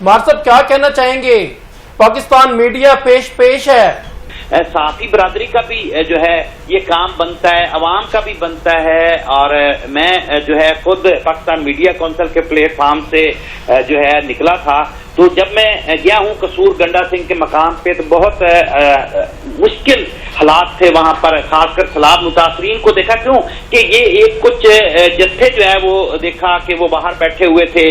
मार साहब क्या कहना चाहेंगे? पाकिस्तान मीडिया पेश है, साथी बरादरी का भी जो है ये काम बनता है, अवाम का भी बनता है। और मैं जो है खुद पाकिस्तान मीडिया काउंसिल के प्लेटफार्म से जो है निकला था, तो जब मैं गया हूं कसूर गंडा सिंह के मकाम पे तो बहुत मुश्किल हालात थे वहां पर, खासकर सैलाब मुतासरीन को देखा। क्यों कि ये एक कुछ जत्थे जो है वो देखा कि वो बाहर बैठे हुए थे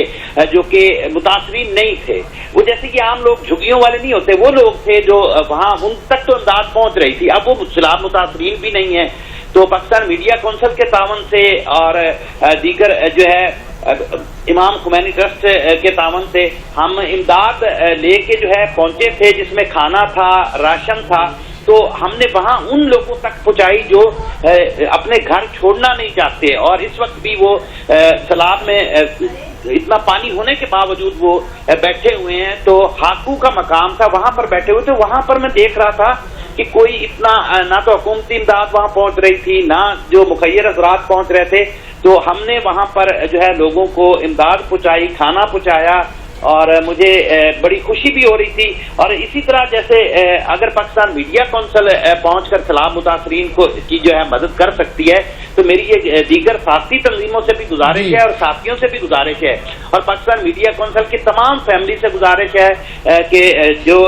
जो कि मुतासरीन नहीं थे, वो जैसे कि आम लोग झुग्गियों वाले नहीं होते, वो लोग थे जो वहां उन तक तो इमदाद पहुंच रही थी। अब वो सैलाब मुतासरीन भी नहीं है, तो पाकिस्तान मीडिया काउंसिल के तावन से और दीगर जो है इमाम खुमैनी ट्रस्ट के तावन से हम इमदाद लेके जो है पहुंचे थे, जिसमें खाना था, राशन था। तो हमने वहां उन लोगों तक पहुंचाई जो अपने घर छोड़ना नहीं चाहते, और इस वक्त भी वो सैलाब में इतना पानी होने के बावजूद वो बैठे हुए हैं। तो हाकू का मकाम था, वहां पर बैठे हुए थे। वहां पर मैं देख रहा था कि कोई इतना ना तो हुकूमती इमदाद वहां पहुंच रही थी, ना जो मुखैर अफराद पहुंच रहे थे। तो हमने वहां पर जो है लोगों को इमदाद पहुंचाई, खाना पहुंचाया, और मुझे बड़ी खुशी भी हो रही थी। और इसी तरह जैसे अगर पाकिस्तान मीडिया काउंसिल पहुंचकर सैलाब मुतासरीन को की जो है मदद कर सकती है, तो मेरी ये दीगर साथी तंजीमों से भी गुजारिश है और साथियों से भी गुजारिश है, और पाकिस्तान मीडिया काउंसिल की तमाम फैमिली से गुजारिश है कि जो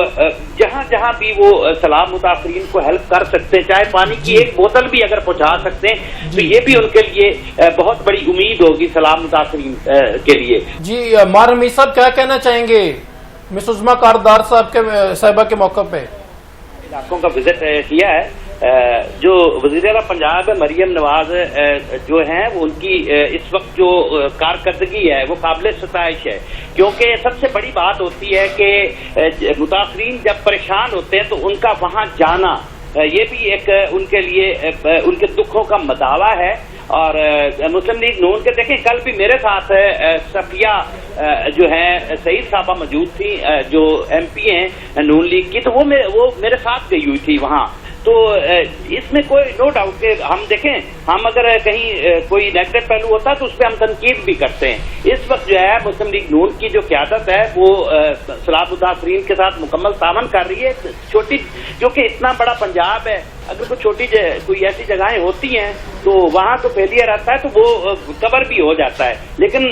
जहां जहां भी वो सैलाब मुतासरीन को हेल्प कर सकते हैं, चाहे पानी की एक बोतल भी अगर पहुंचा सकते हैं, तो ये भी उनके लिए बहुत बड़ी उम्मीद होगी सैलाब मुतासरीन के लिए। जी मार हमीद साहब क्या कहना चाहेंगे मिस उस्मा कारदार साहबा के मौके पे? इलाकों का विजिट किया है। जो वज़ीर-ए-आला पंजाब है मरियम नवाज जो हैं, वो उनकी इस वक्त जो कारकर्दगी है वो काबिल सताइश है, क्योंकि सबसे बड़ी बात होती है कि मुतासरीन जब परेशान होते हैं तो उनका वहां जाना ये भी एक उनके लिए उनके दुखों का मदावा है। और मुस्लिम लीग नून के देखें, कल भी मेरे साथ सफिया जो है सईद साहबा मौजूद थी, जो MP हैं नून लीग की, तो वो मेरे साथ गई हुई थी वहां। तो इसमें कोई नो डाउट कि हम देखें, हम अगर कहीं कोई नेगेटिव पहलू होता है तो उस पर हम तनकीद भी करते हैं। इस वक्त जो है मुस्लिम लीग नून की जो क़यादत है वो सैलाब मुतासरीन के साथ मुकम्मल तामन कर रही है। छोटी, क्योंकि इतना बड़ा पंजाब है, अगर कोई ऐसी जगहें होती हैं तो वहां तो फेलियर आता है, तो वो कवर भी हो जाता है। लेकिन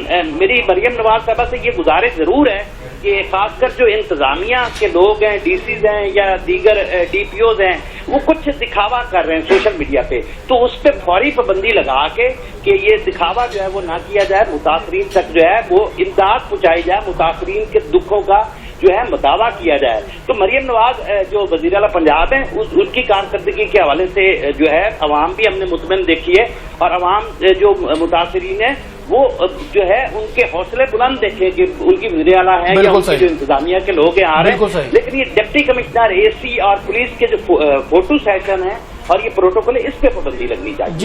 मेरी मरियम नवाज साहबा से ये गुजारिश जरूर है कि खासकर जो इंतजामिया के लोग हैं, DCs हैं या दीगर DPOs हैं, वो कुछ दिखावा कर रहे हैं सोशल मीडिया पे, तो उस पर फौरी पाबंदी लगा के कि ये दिखावा जो है वो ना किया जाए, मुतासरीन तक जो है वो इमदाद पहुंचाई जाए, मुतासरीन के दुखों का जो है दावा किया जाए। तो मरियम नवाज जो वज़ीर-ए-आला पंजाब है, उनकी कारकर्दगी के हवाले से जो है अवाम भी हमने मुतमईन देखी है, और अवाम जो मुतासरीन है वो जो है उनके हौसले बुलंद देखे कि उनकी वज़ीर-ए-आला है या उनकी जो इंतजामिया के लोग आ रहे हैं। लेकिन ये डिप्टी कमिश्नर AC और पुलिस के जो फोटो सेशन है और ये प्रोटोकॉल है, इस पे पाबंदी लगनी चाहिए।